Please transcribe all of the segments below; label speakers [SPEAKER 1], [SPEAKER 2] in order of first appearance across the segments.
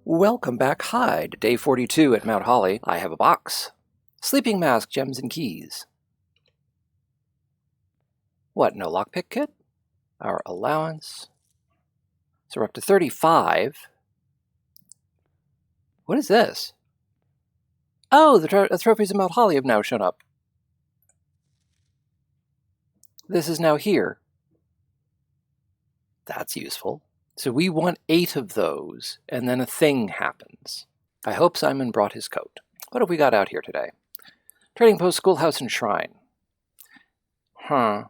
[SPEAKER 1] Welcome back. Hi to day 42 at Mount Holly. I have a box. Sleeping mask, gems, and keys. What, no lockpick kit? Our allowance. So we're up to 35. What is this? Oh, the trophies of Mount Holly have now shown up. This is now here. That's useful. So we want 8 of those, and then a thing happens. I hope Simon brought his coat. What have we got out here today? Trading post, schoolhouse, and shrine. Oh,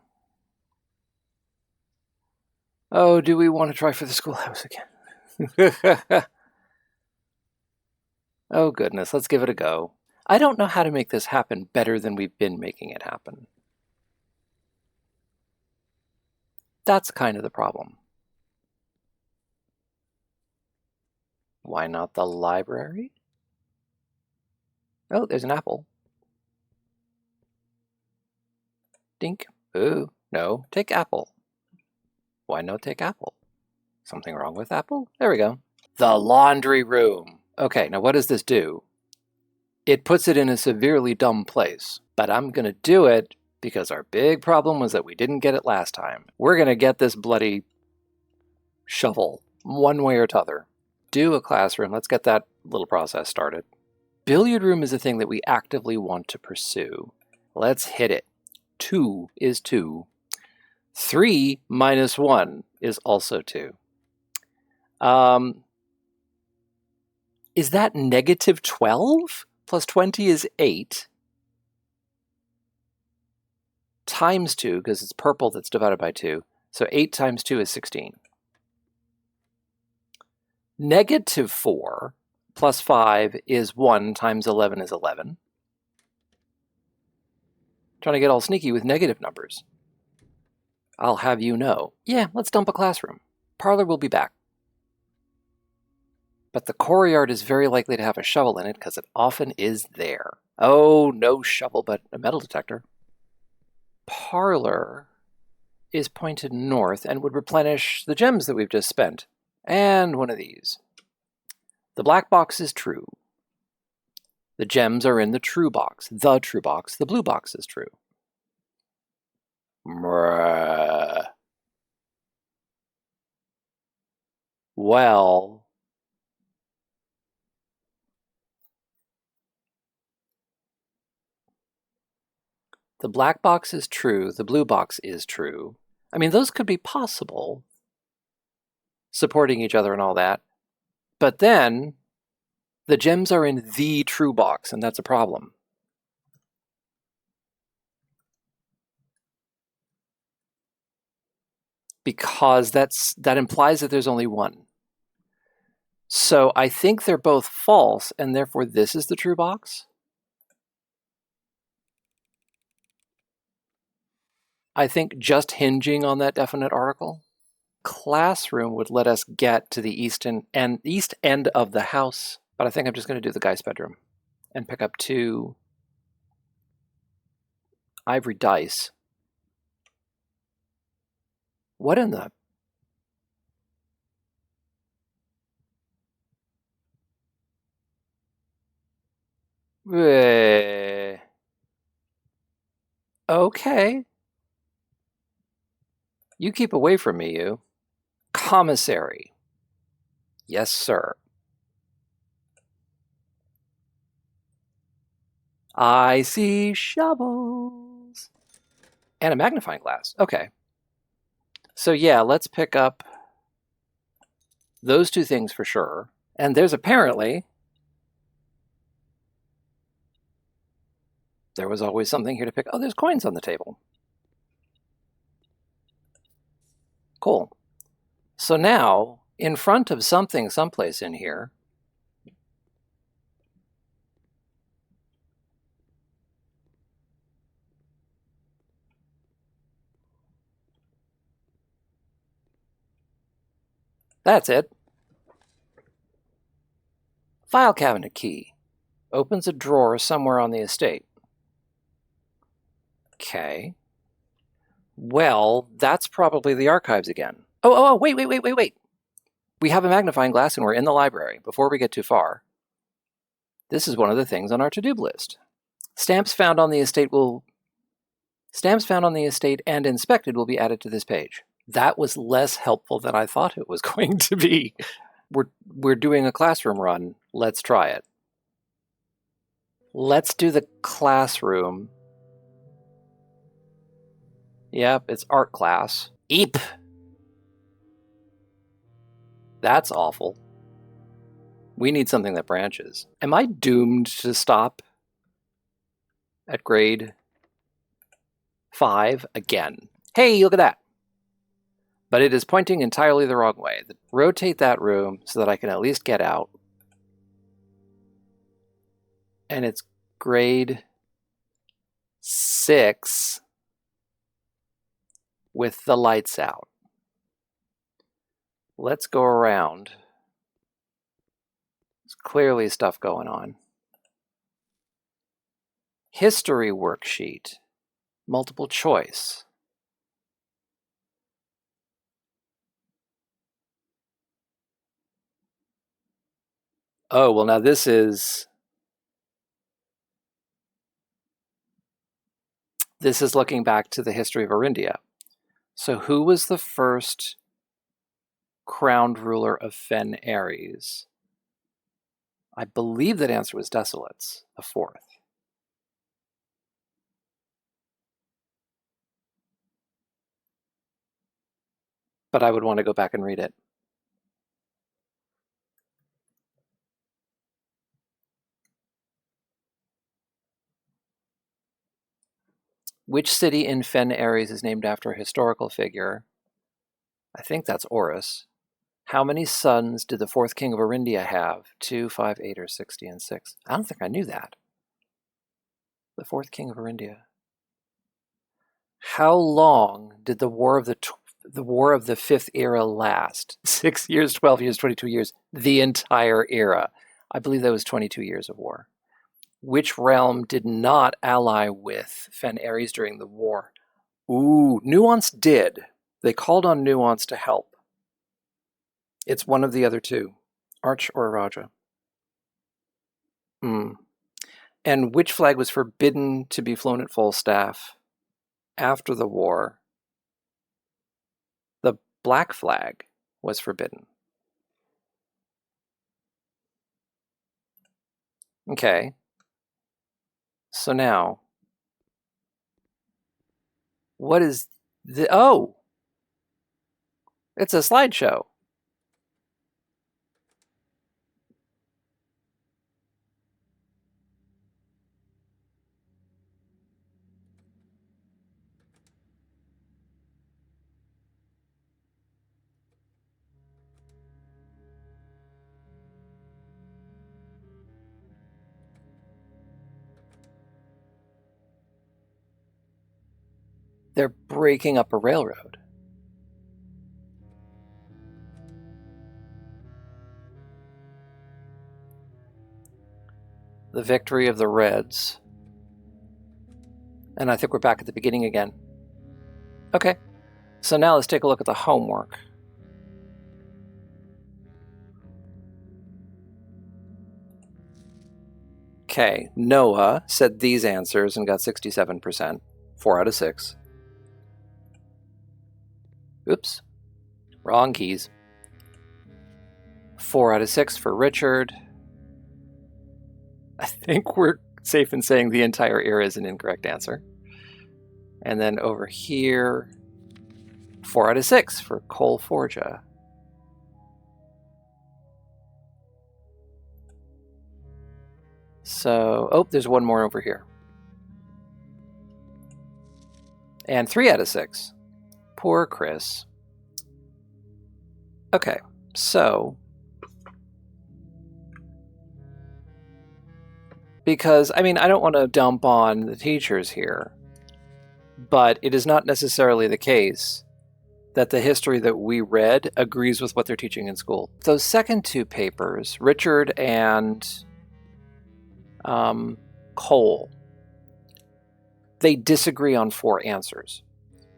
[SPEAKER 1] do we want to try for the schoolhouse again? Oh goodness, let's give it a go. I don't know how to make this happen better than we've been making it happen. That's kind of the problem. Why not the library? Oh, there's an apple. Dink. Ooh, no, take apple. Why no take apple? Something wrong with apple? There we go. The laundry room. Okay, now what does this do? It puts it in a severely dumb place, but I'm gonna do it because our big problem was that we didn't get it last time. We're gonna get this bloody shovel one way or t'other. Do a classroom. Let's get that little process started. Billiard room is a thing that we actively want to pursue. Let's hit it. 2 is 2. 3 minus 1 is also 2. Is that negative 12? Plus 20 is 8. Times 2, because it's purple that's divided by 2. So 8 times 2 is 16. Negative 4 plus 5 is 1 times 11 is 11. Trying to get all sneaky with negative numbers. I'll have you know. Yeah, let's dump a classroom. Parlor will be back. But the courtyard is very likely to have a shovel in it because it often is there. Oh, no shovel, but a metal detector. Parlor is pointed north and would replenish the gems that we've just spent. And one of these. The black box is true. The gems are in the true box. The true box. The blue box is true. Well, the black box is true. The blue box is true. I mean, those could be possible, supporting each other and all that. But then, the gems are in the true box, and that's a problem. Because that implies that there's only one. So I think they're both false, and therefore this is the true box. I think just hinging on that definite article. Classroom would let us get to the east end of the house, but I think I'm just going to do the guy's bedroom and pick up 2 ivory dice. What in the... Okay. You keep away from me, you. Commissary. Yes, sir. I see shovels. And a magnifying glass. Okay. So yeah, let's pick up those 2 things for sure. And there's apparently... There was always something here to pick. Oh, there's coins on the table. Cool. So now, in front of something someplace in here, that's it. File cabinet key. Opens a drawer somewhere on the estate. Okay. Well, that's probably the archives again. Oh, wait. We have a magnifying glass and we're in the library. Before we get too far, this is one of the things on our to-do list. Stamps found on the estate and inspected will be added to this page. That was less helpful than I thought it was going to be. We're doing a classroom run. Let's try it. Let's do the classroom. Yep, it's art class. Eep! That's awful. We need something that branches. Am I doomed to stop at grade 5 again? Hey, look at that! But it is pointing entirely the wrong way. Rotate that room so that I can at least get out. And it's grade 6 with the lights out. Let's go around. There's clearly stuff going on. History worksheet. Multiple choice. Oh, well now this is looking back to the history of Arindia. So who was the first crowned ruler of Fen Ares? I believe that answer was Desolates, the 4th. But I would want to go back and read it. Which city in Fen Ares is named after a historical figure? I think that's Orus. How many sons did the 4th king of Arindia have? 2, 5, 8, or 60 and 6? I don't think I knew that. The 4th king of Arindia. How long did the War of the 5th era last? 6 years, 12 years, 22 years, the entire era. I believe that was 22 years of war. Which realm did not ally with Fen Ares during the war? Ooh, Nuance did. They called on Nuance to help. It's one of the other two, Arch or Raja. And which flag was forbidden to be flown at full staff after the war? The black flag was forbidden. Okay. So now, what is the... Oh! It's a slideshow. They're breaking up a railroad. The victory of the Reds. And I think we're back at the beginning again. Okay, so now let's take a look at the homework. Okay, Noah said these answers and got 67%, 4 out of 6. Oops, wrong keys. 4 out of 6 for Richard. I think we're safe in saying the entire era is an incorrect answer. And then over here, 4 out of 6 for Cole Forja. So, oh, there's one more over here. And 3 out of 6. Poor Chris. Okay, so... Because, I mean, I don't want to dump on the teachers here, but it is not necessarily the case that the history that we read agrees with what they're teaching in school. Those second two papers, Richard and Cole, they disagree on 4 answers.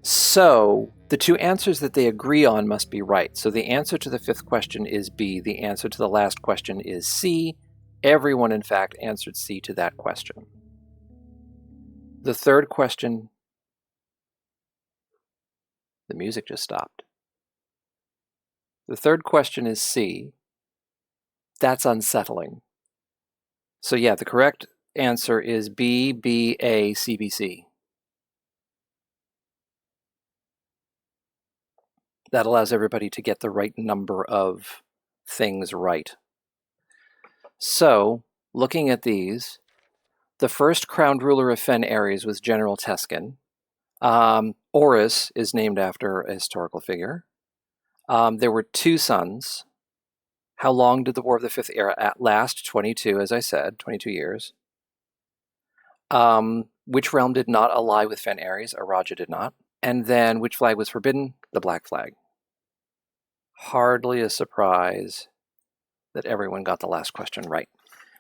[SPEAKER 1] So The two answers that they agree on must be right. So the answer to the fifth question is B. The answer to the last question is C. Everyone, in fact, answered C to that question. The third question, the music just stopped. The third question is C. That's unsettling. So yeah, the correct answer is B, B, A, C, B, C. That allows everybody to get the right number of things right. So, looking at these, the first crowned ruler of Fen Ares was General Teskin. Orus is named after a historical figure. There were 2 sons. How long did the War of the Fifth Era last? 22, as I said, 22 years. Which realm did not ally with Fen Ares? Araja did not. And then, which flag was forbidden? The black flag. Hardly a surprise that everyone got the last question right.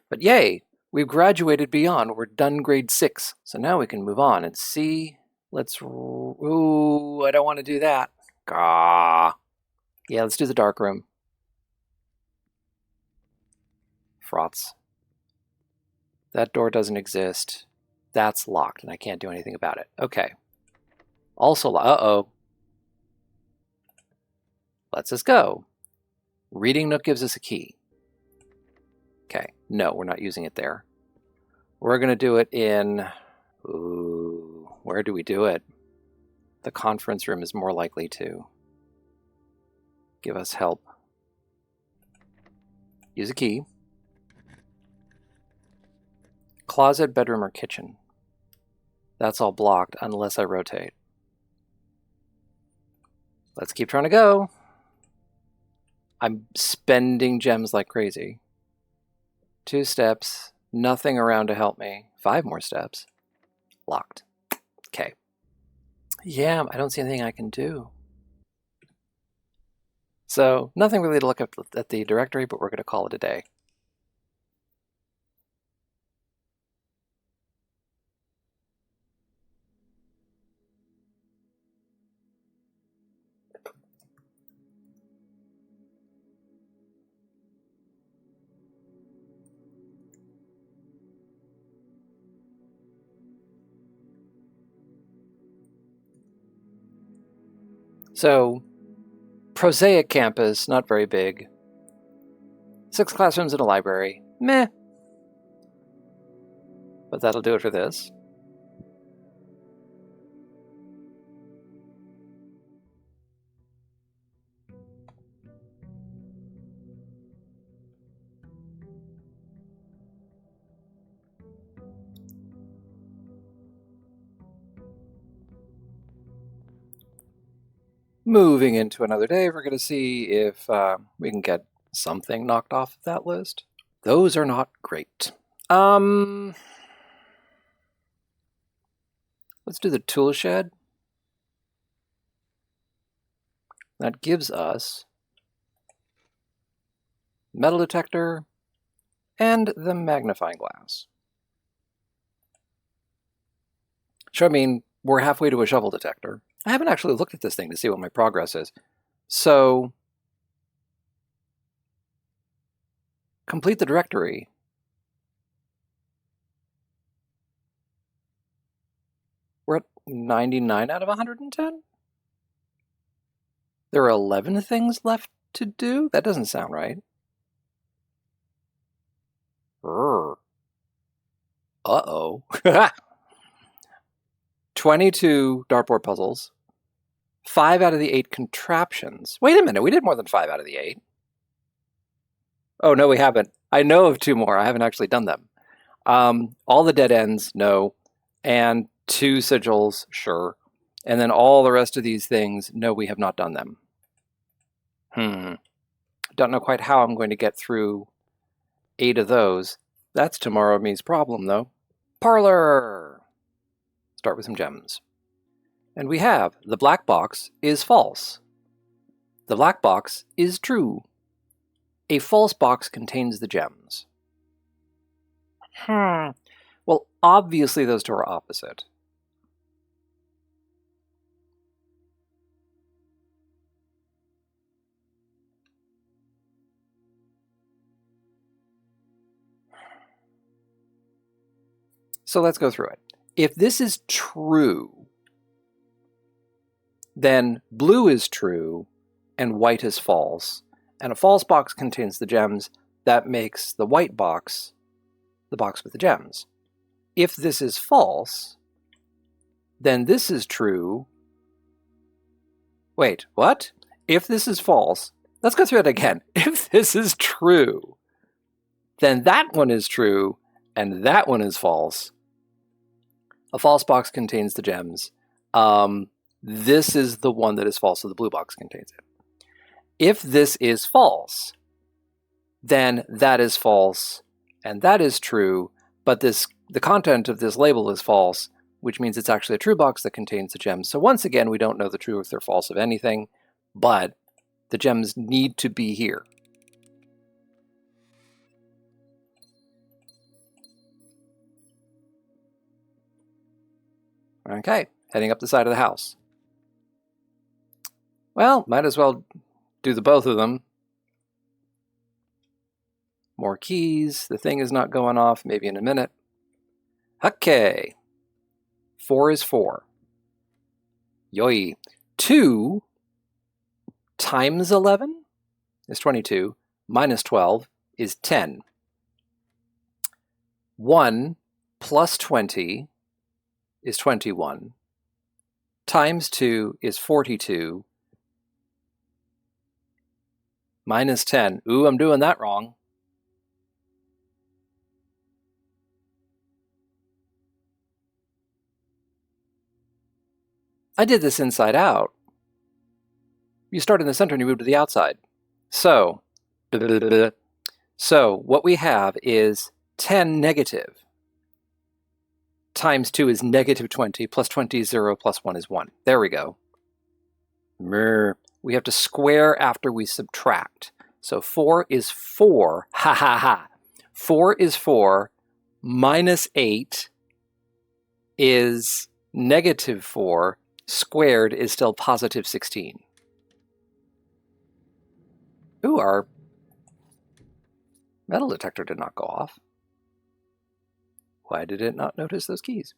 [SPEAKER 1] But yay, we've graduated beyond. We're done grade 6. So now we can move on and see. Ooh, I don't want to do that. Gah. Yeah, let's do the dark room. Frauds. That door doesn't exist. That's locked, and I can't do anything about it. Okay. Also, uh-oh. Let's us go. Reading Nook gives us a key. Okay, no, we're not using it there. We're going to do it in... Ooh, where do we do it? The conference room is more likely to give us help. Use a key. Closet, bedroom, or kitchen. That's all blocked unless I rotate. Let's keep trying to go. I'm spending gems like crazy. 2 steps, nothing around to help me. 5 more steps. Locked. Okay. Yeah, I don't see anything I can do. So, nothing really to look up at the directory, but we're going to call it a day. So, prosaic campus, not very big. 6 classrooms and a library. Meh. But that'll do it for this. Moving into another day, we're going to see if we can get something knocked off of that list. Those are not great. Let's do the tool shed. That gives us metal detector and the magnifying glass. So, I mean, we're halfway to a shovel detector. I haven't actually looked at this thing to see what my progress is. So, complete the directory. We're at 99 out of 110? There are 11 things left to do? That doesn't sound right. Uh-oh. 22 dartboard puzzles. 5 out of the 8 contraptions. Wait a minute, we did more than 5 out of the 8. Oh, no, we haven't. I know of 2 more. I haven't actually done them. All the dead ends, no. And 2 sigils, sure. And then all the rest of these things, no, we have not done them. Don't know quite how I'm going to get through 8 of those. That's tomorrow me's problem, though. Parlor! Start with some gems. And we have the black box is false. The black box is true. A false box contains the gems. Well, obviously those two are opposite. So let's go through it. If this is true, then blue is true and white is false. And a false box contains the gems. That makes the white box the box with the gems. If this is false, then this is true. Wait, what? If this is false, let's go through it again. If this is true, then that one is true and that one is false. A false box contains the gems. This is the one that is false, so the blue box contains it. If this is false, then that is false and that is true, but the content of this label is false, which means it's actually a true box that contains the gems. So once again, we don't know the truth or false of anything, but the gems need to be here. Okay, heading up the side of the house. Well, might as well do the both of them. More keys. The thing is not going off, maybe in a minute. Okay. 4 is 4. Yoi. 2 times 11 is 22. Minus 12 is 10. 1 plus 20 is 21. Times 2 is 42. Minus 10. Ooh, I'm doing that wrong. I did this inside out. You start in the center and you move to the outside. So what we have is 10 negative times 2 is negative 20, plus 20 is 0, plus 1 is 1. There we go. We have to square after we subtract. So 4 is 4. Ha ha ha. 4 is 4. Minus 8 is negative 4. Squared is still positive 16. Ooh, our metal detector did not go off. Why did it not notice those keys?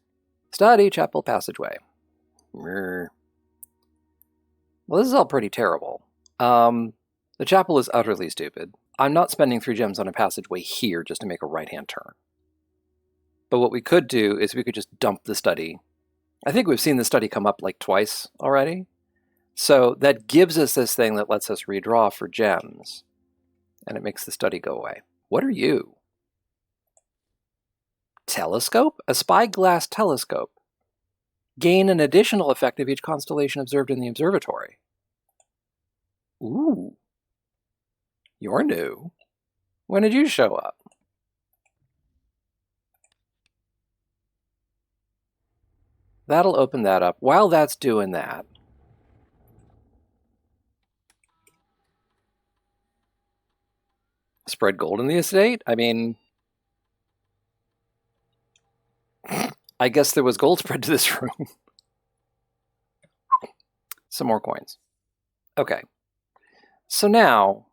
[SPEAKER 1] Study chapel passageway. Well, this is all pretty terrible. The chapel is utterly stupid. I'm not spending 3 gems on a passageway here just to make a right-hand turn. But what we could do is we could just dump the study. I think we've seen the study come up like twice already. So that gives us this thing that lets us redraw for gems. And it makes the study go away. What are you? Telescope? A spyglass telescope. Gain an additional effect of each constellation observed in the observatory. Ooh. You're new. When did you show up? That'll open that up. While that's doing that, spread gold in the estate? I mean, I guess there was gold spread to this room. Some more coins. Okay. So now,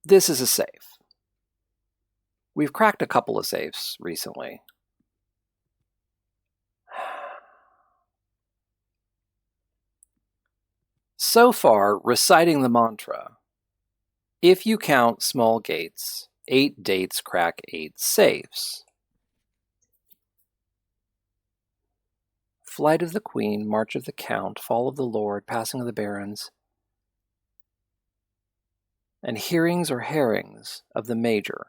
[SPEAKER 1] this is a safe. We've cracked a couple of safes recently. So far, reciting the mantra, if you count small gates, 8 dates crack 8 safes. Flight of the Queen, March of the Count, Fall of the Lord, Passing of the Barons, and Hearings or Herrings of the Major.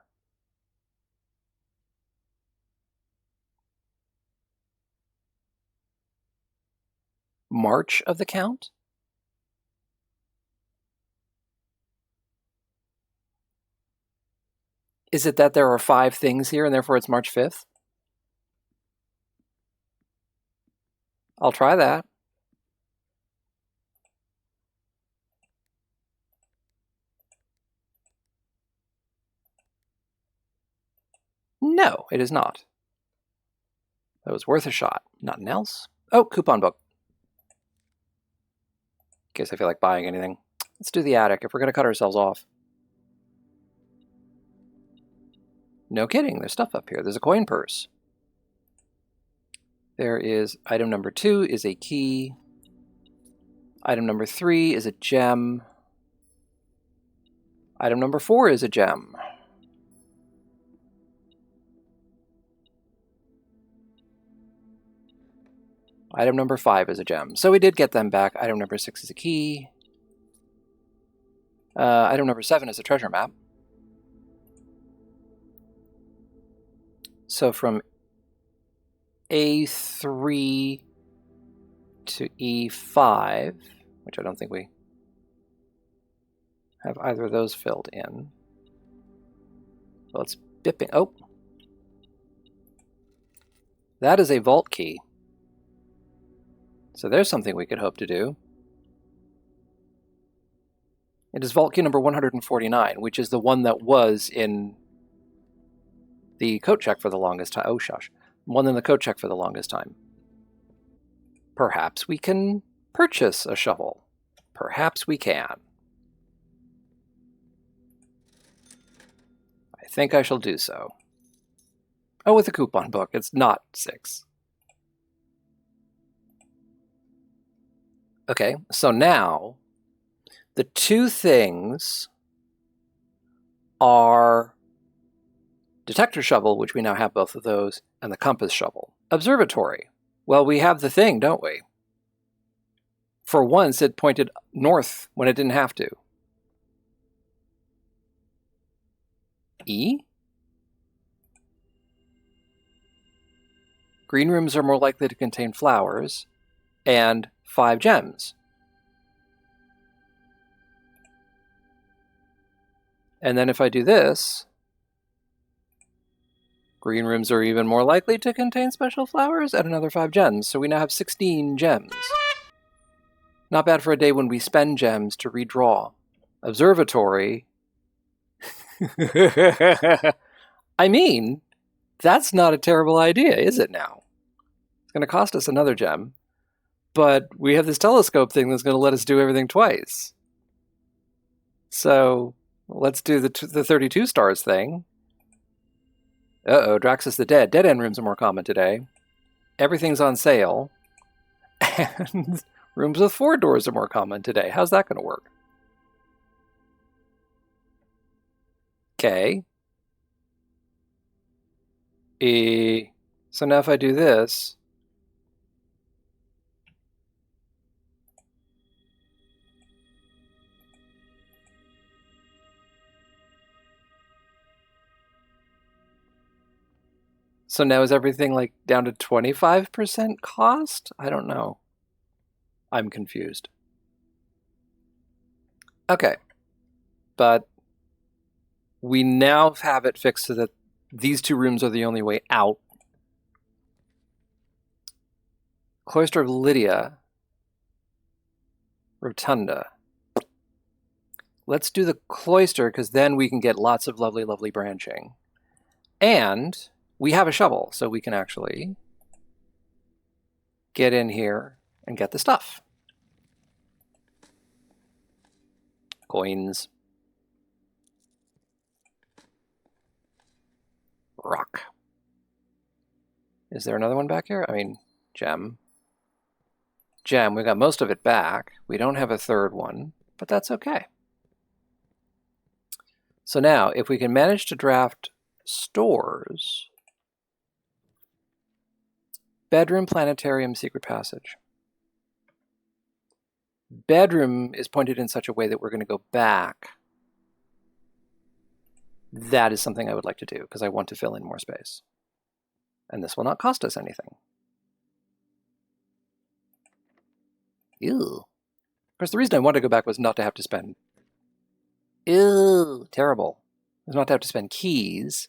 [SPEAKER 1] March of the Count? Is it that there are 5 things here and therefore it's March 5th? I'll try that. No, it is not. That was worth a shot. Nothing else. Oh, coupon book. In case I feel like buying anything. Let's do the attic if we're going to cut ourselves off. No kidding, there's stuff up here. There's a coin purse. There is item number 2 is a key. Item number 3 is a gem. Item number 4 is a gem. Item number 5 is a gem. So we did get them back. Item number 6 is a key. Item number 7 is a treasure map. So from A3 to E5, which I don't think we have either of those filled in. Well, it's bipping. Oh. That is a vault key. So there's something we could hope to do. It is vault key number 149, which is the one that was in the coat check for the longest time. Oh, shush. One in the coat check for the longest time. Perhaps we can purchase a shovel. Perhaps we can. I think I shall do so. Oh, with a coupon book. It's not 6. Okay, so now the 2 things are detector shovel, which we now have both of those, and the compass shovel. Observatory. Well, we have the thing, don't we? For once, it pointed north when it didn't have to. E? Green rooms are more likely to contain flowers, and 5 gems. And then if I do this, green rooms are even more likely to contain special flowers and another 5 gems. So we now have 16 gems. Not bad for a day when we spend gems to redraw. Observatory. I mean, that's not a terrible idea, is it now? It's going to cost us another gem. But we have this telescope thing that's going to let us do everything twice. So let's do the 32 stars thing. Uh-oh, Draxus the Dead. Dead-end rooms are more common today. Everything's on sale. And rooms with 4 doors are more common today. How's that going to work? Okay. So now if I do this... So now is everything like down to 25% cost? I don't know. I'm confused. Okay. But we now have it fixed so that these 2 rooms are the only way out. Cloister of Lydia. Rotunda. Let's do the cloister because then we can get lots of lovely, lovely branching. And we have a shovel, so we can actually get in here and get the stuff. Coins. Rock. Is there another one back here? I mean, gem. Gem, we got most of it back. We don't have a third one, but that's okay. So now, if we can manage to draft stores... Bedroom, planetarium, secret passage. Bedroom is pointed in such a way that we're going to go back. That is something I would like to do because I want to fill in more space. And this will not cost us anything. Ew. Of course, the reason I wanted to go back was not to have to spend... Ew, terrible. Was not to have to spend keys.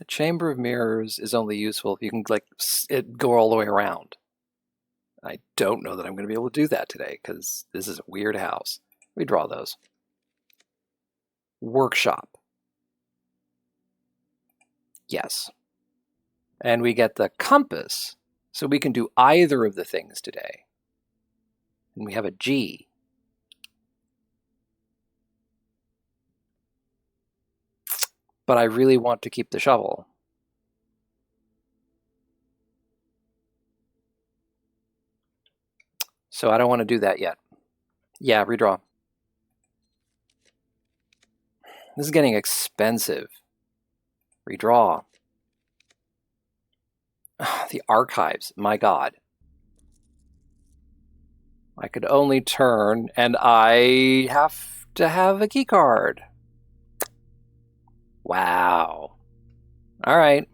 [SPEAKER 1] The Chamber of Mirrors is only useful if you can like go all the way around. I don't know that I'm going to be able to do that today because this is a weird house. We draw those. Workshop. Yes. And we get the compass, so we can do either of the things today. And we have a G. But I really want to keep the shovel. So I don't want to do that yet. Yeah, redraw. This is getting expensive. Redraw. The archives, my God. I could only turn, and I have to have a key card. Wow. All right.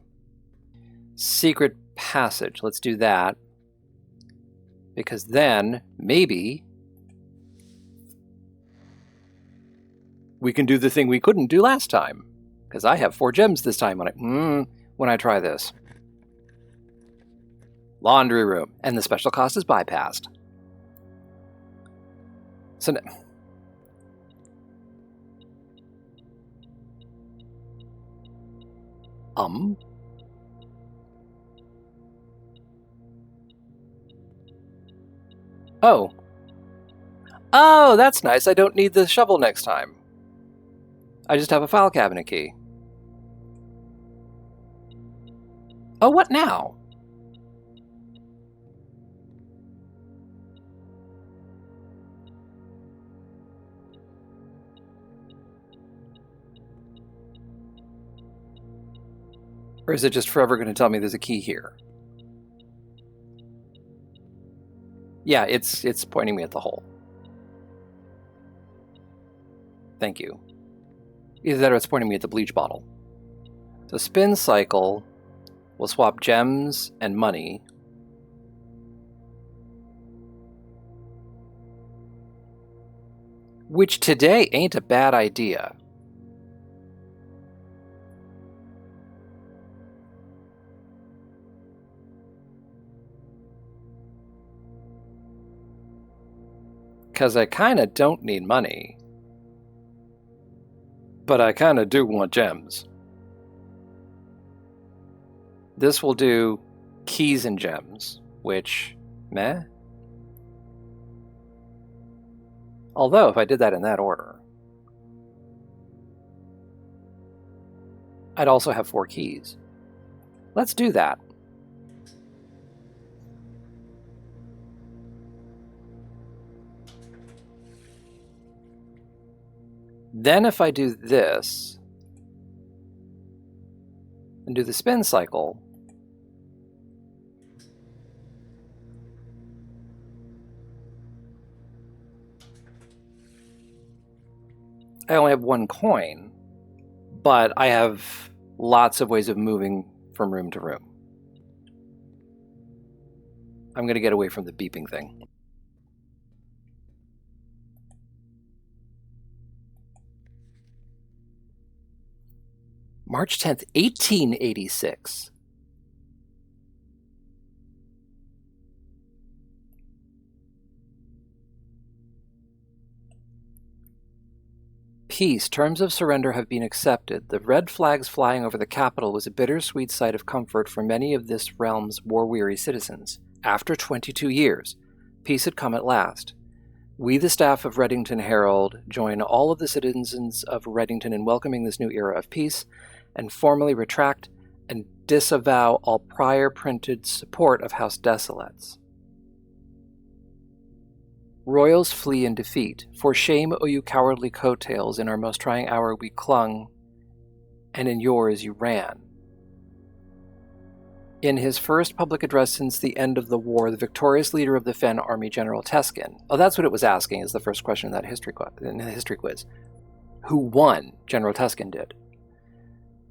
[SPEAKER 1] Secret passage. Let's do that. Because then, maybe, we can do the thing we couldn't do last time. Because I have 4 gems this time when I try this. Laundry room. And the special cost is bypassed. So Oh. Oh, that's nice. I don't need the shovel next time. I just have a file cabinet key. Oh, what now? Or is it just forever going to tell me there's a key here? Yeah, it's pointing me at the hole. Thank you. Either that or it's pointing me at the bleach bottle. So spin cycle will swap gems and money. Which today ain't a bad idea. Because I kind of don't need money. But I kind of do want gems. This will do keys and gems, which, meh. Although, if I did that in that order, I'd also have 4 keys. Let's do that. Then if I do this, and do the spin cycle, I only have 1 coin, but I have lots of ways of moving from room to room. I'm going to get away from the beeping thing. March 10th, 1886. Peace. Terms of surrender have been accepted. The red flags flying over the capital was a bittersweet sight of comfort for many of this realm's war-weary citizens. After 22 years, peace had come at last. We, the staff of Reddington Herald, join all of the citizens of Reddington in welcoming this new era of peace, and formally retract and disavow all prior printed support of House Desolates. Royals flee in defeat. For shame, O you cowardly coattails, in our most trying hour we clung, and in yours you ran. In his first public address since the end of the war, the victorious leader of the Fen Army, General Teskin. Oh, that's what it was asking, is the first question in that history quiz. Who won? General Teskin did.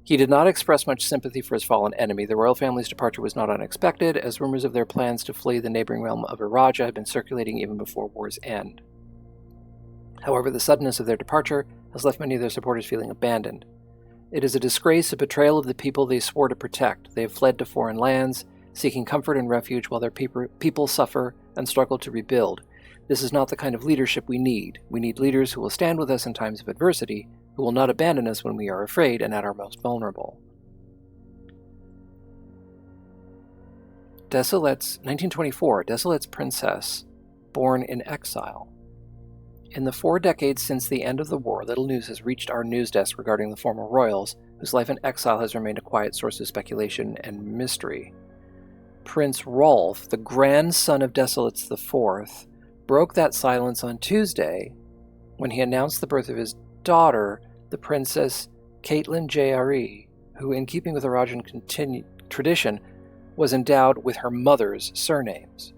[SPEAKER 1] He did not express much sympathy for his fallen enemy. The royal family's departure was not unexpected, as rumors of their plans to flee the neighboring realm of Iraja had been circulating even before war's end. However, the suddenness of their departure has left many of their supporters feeling abandoned. It is a disgrace, a betrayal of the people they swore to protect. They have fled to foreign lands, seeking comfort and refuge while their people suffer and struggle to rebuild. This is not the kind of leadership we need. We need leaders who will stand with us in times of adversity, who will not abandon us when we are afraid and at our most vulnerable. Desolette's 1924, Desolette's princess, born in exile. In the 4 decades since the end of the war, little news has reached our news desk regarding the former royals, whose life in exile has remained a quiet source of speculation and mystery. Prince Rolf, the grandson of Desolet IV, broke that silence on Tuesday when he announced the birth of his daughter, the Princess Caitlin Jre, who, in keeping with Arajan tradition, was endowed with her mother's surnames.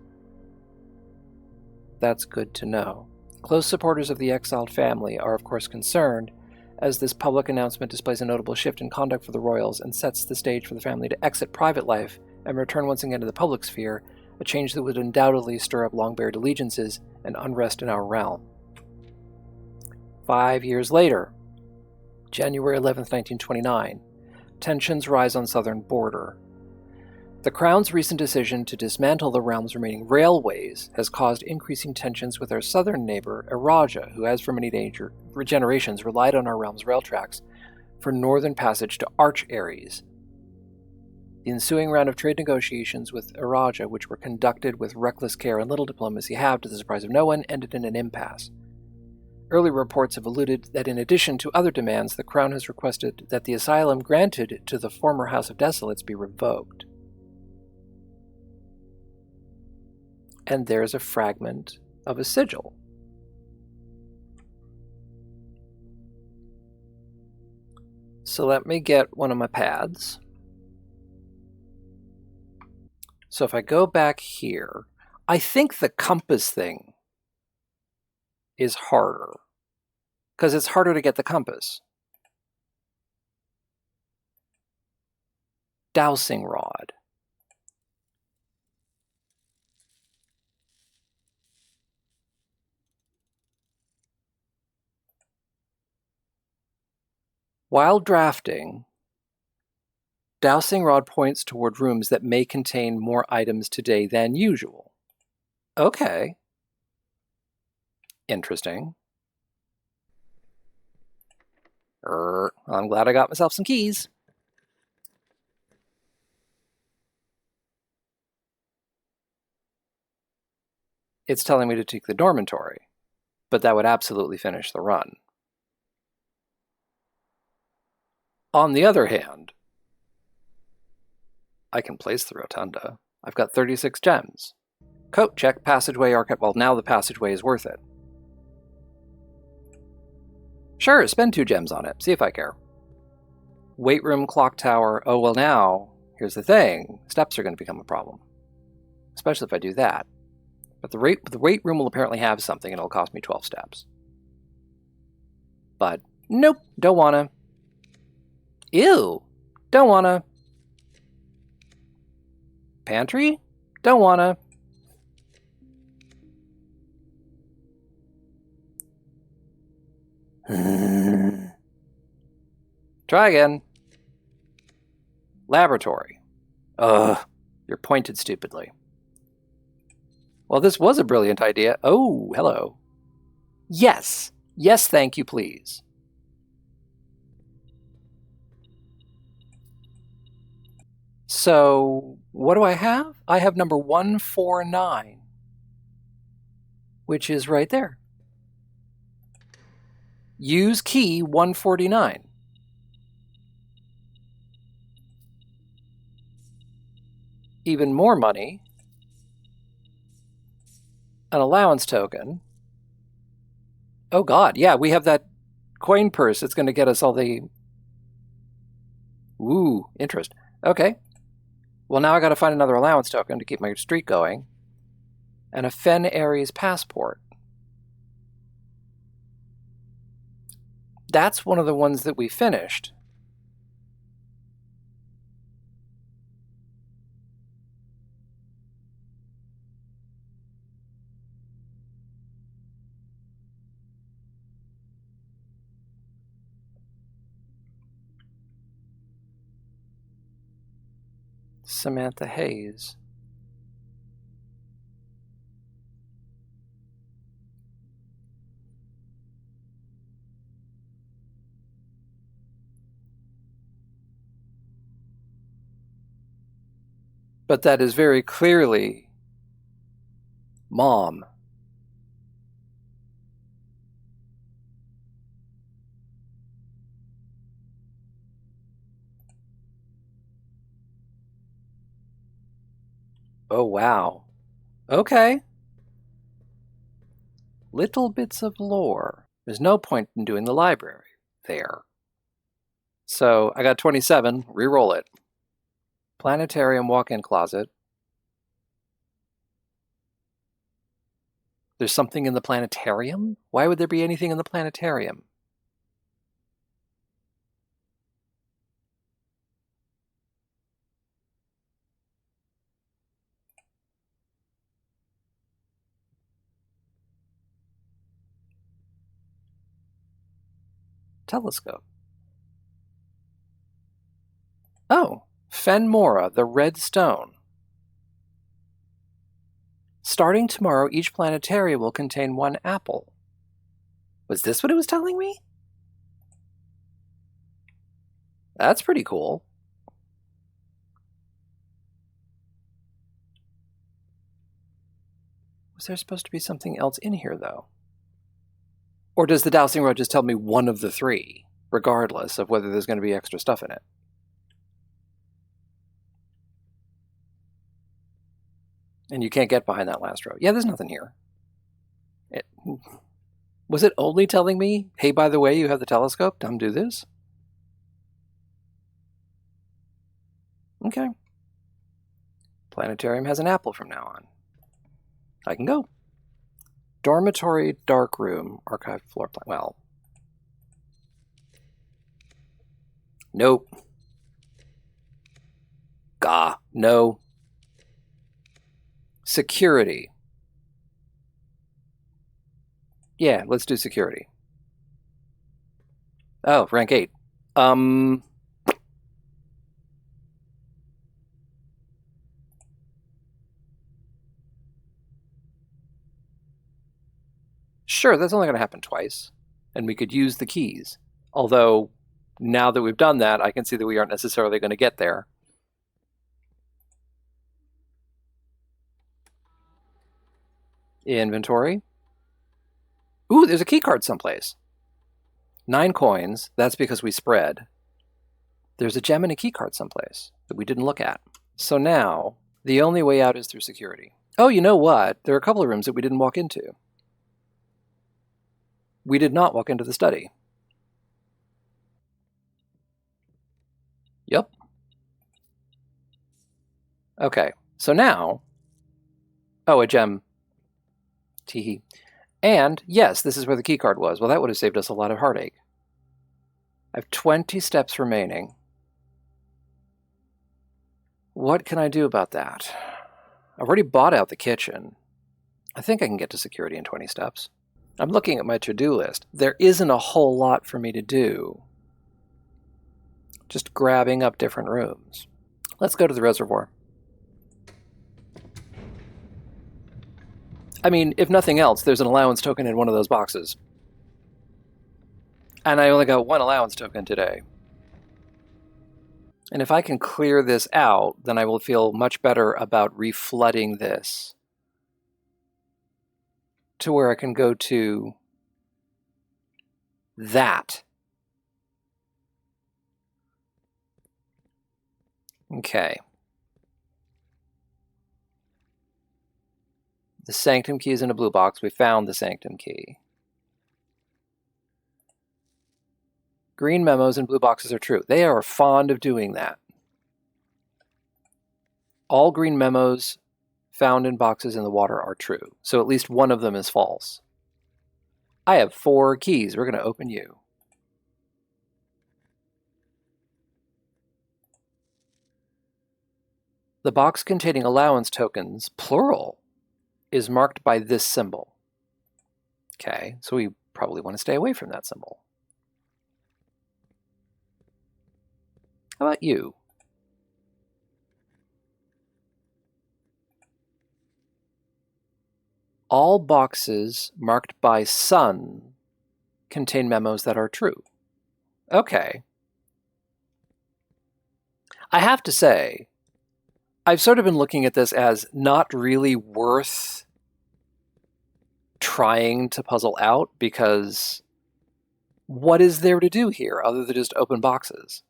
[SPEAKER 1] That's good to know. Close supporters of the exiled family are, of course, concerned, as this public announcement displays a notable shift in conduct for the royals and sets the stage for the family to exit private life and return once again to the public sphere, a change that would undoubtedly stir up long-buried allegiances and unrest in our realm. 5 years later, January 11, 1929, tensions rise on southern border. The Crown's recent decision to dismantle the realm's remaining railways has caused increasing tensions with our southern neighbor, Araja, who has for many generations relied on our realm's rail tracks for northern passage to Arch Ares. The ensuing round of trade negotiations with Araja, which were conducted with reckless care and little diplomacy, have, to the surprise of no one, ended in an impasse. Early reports have alluded that in addition to other demands, the Crown has requested that the asylum granted to the former House of Desolates be revoked. And there's a fragment of a sigil. So let me get one of my pads. So if I go back here, I think the compass thing is harder, because it's harder to get the compass. Dowsing rod. While drafting, dowsing rod points toward rooms that may contain more items today than usual. Okay. Interesting. I'm glad I got myself some keys. It's telling me to take the dormitory, but that would absolutely finish the run. On the other hand, I can place the rotunda. I've got 36 gems. Coat check, passageway, archive. Well, now the passageway is worth it. Sure, spend 2 gems on it. See if I care. Weight room, clock tower. Oh, well now, here's the thing. Steps are going to become a problem. Especially if I do that. But the weight room will apparently have something, and it'll cost me 12 steps. But, nope, don't wanna. Ew, don't wanna. Pantry? Don't wanna. Try again. Laboratory. Ugh, you're pointed stupidly. Well, this was a brilliant idea. Oh, hello. Yes. Yes, thank you, please. So, what do I have? I have number 149, which is right there. Use key 149. Even more money. An allowance token. Oh god, yeah, we have that coin purse that's going to get us all the... Ooh, interest. Okay. Well, now I got to find another allowance token to keep my streak going. And a Fen Ares passport. That's one of the ones that we finished. Samantha Hayes. But that is very clearly Mom. Oh, wow. Okay. Little bits of lore. There's no point in doing the library there. So I got 27. Reroll it. Planetarium walk-in closet. There's something in the planetarium? Why would there be anything in the planetarium? Telescope. Oh, Fenmora, the red stone. Starting tomorrow, each planetarium will contain 1 apple. Was this what it was telling me? That's pretty cool. Was there supposed to be something else in here, though? Or does the dowsing rod just tell me one of the 3, regardless of whether there's going to be extra stuff in it? And you can't get behind that last row. Yeah, there's nothing here. Was it only telling me, hey, by the way, you have the telescope? Come do this? Okay. Planetarium has an apple from now on. I can go. Dormitory, dark room, archived floor plan. Well. Nope. Gah. No. Security. Yeah, let's do security. Oh, rank 8. Sure, that's only going to happen twice. And we could use the keys. Although, now that we've done that, I can see that we aren't necessarily going to get there. Inventory. Ooh, there's a key card someplace. 9 coins. That's because we spread. There's a gem and a key card someplace that we didn't look at. So now, the only way out is through security. Oh, you know what? There are a couple of rooms that we didn't walk into. We did not walk into the study. Yep. Okay, so now... Oh, a gem. Teehee. And, yes, this is where the keycard was. Well, that would have saved us a lot of heartache. I have 20 steps remaining. What can I do about that? I've already bought out the kitchen. I think I can get to security in 20 steps. I'm looking at my to-do list. There isn't a whole lot for me to do. Just grabbing up different rooms. Let's go to the reservoir. I mean, if nothing else, there's an allowance token in one of those boxes. And I only got 1 allowance token today. And if I can clear this out, then I will feel much better about reflooding this to where I can go to that. Okay. The sanctum key is in a blue box. We found the sanctum key. Green memos and blue boxes are true. They are fond of doing that. All green memos found in boxes in the water are true. So at least one of them is false. I have 4 keys. We're going to open you. The box containing allowance tokens, plural, is marked by this symbol. Okay, so we probably want to stay away from that symbol. How about you? All boxes marked by sun contain memos that are true. Okay. I have to say, I've sort of been looking at this as not really worth trying to puzzle out, because what is there to do here other than just open boxes?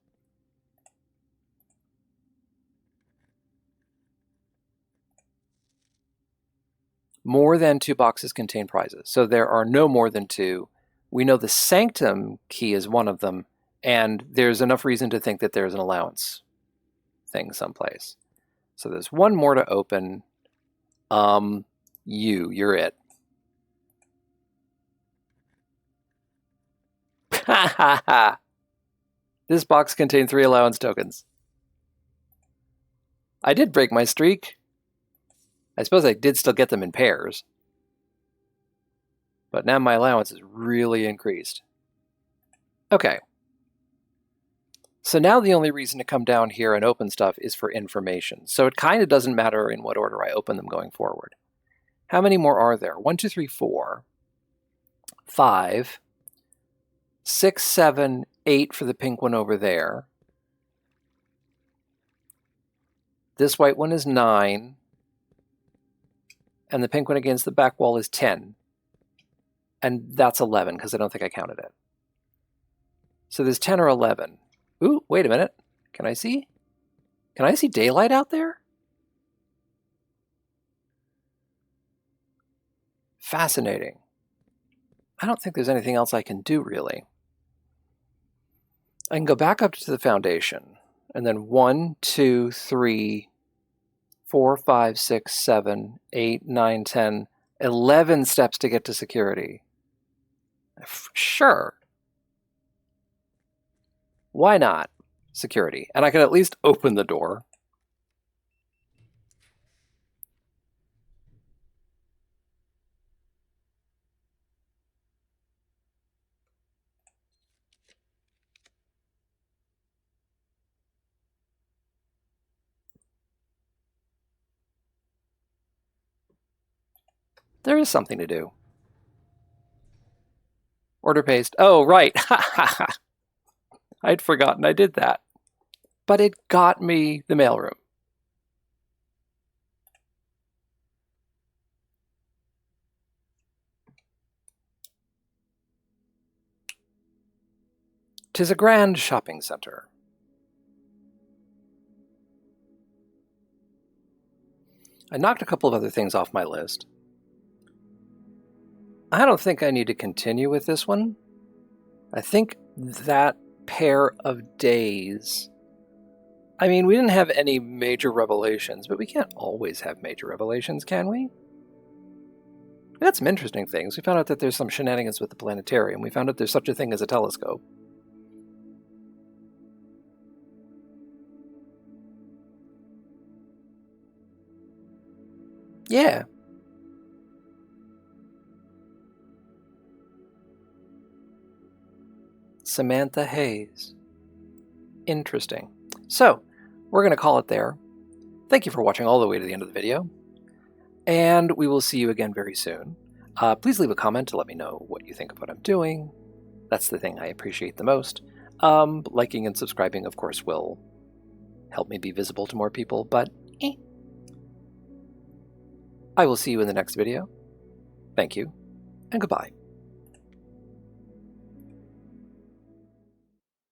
[SPEAKER 1] More than 2 boxes contain prizes. So there are no more than 2. We know the Sanctum key is one of them, and there's enough reason to think that there's an allowance thing someplace. So there's one more to open. You're it. Ha ha ha! This box contained 3 allowance tokens. I did break my streak. I suppose I did still get them in pairs. But now my allowance is really increased. Okay. So now the only reason to come down here and open stuff is for information. So it kind of doesn't matter in what order I open them going forward. How many more are there? 1, 2, 3, 4, 5, 6, 7, 8 for the pink one over there. This white one is 9. And the pink one against the back wall is 10. And that's 11, because I don't think I counted it. So there's 10 or 11. Ooh, wait a minute. Can I see? Can I see daylight out there? Fascinating. I don't think there's anything else I can do, really. I can go back up to the foundation, and then 1, 2, 3, 4, 5, 6, 7, 8, 9, 10, 11 steps to get to security. Sure. Why not? Security. And I can at least open the door. There is something to do. Order paste. Oh, right. I'd forgotten I did that. But it got me the mailroom. "'Tis a grand shopping center." I knocked a couple of other things off my list. I don't think I need to continue with this one. I think that pair of days... I mean, we didn't have any major revelations, but we can't always have major revelations, can we? We had some interesting things. We found out that there's some shenanigans with the planetarium. We found out there's such a thing as a telescope. Yeah. Samantha Hayes. Interesting. So, we're going to call it there. Thank you for watching all the way to the end of the video. And we will see you again very soon. Please leave a comment to let me know what you think of what I'm doing. That's the thing I appreciate the most. Liking and subscribing, of course, will help me be visible to more people, but I will see you in the next video. Thank you, and goodbye.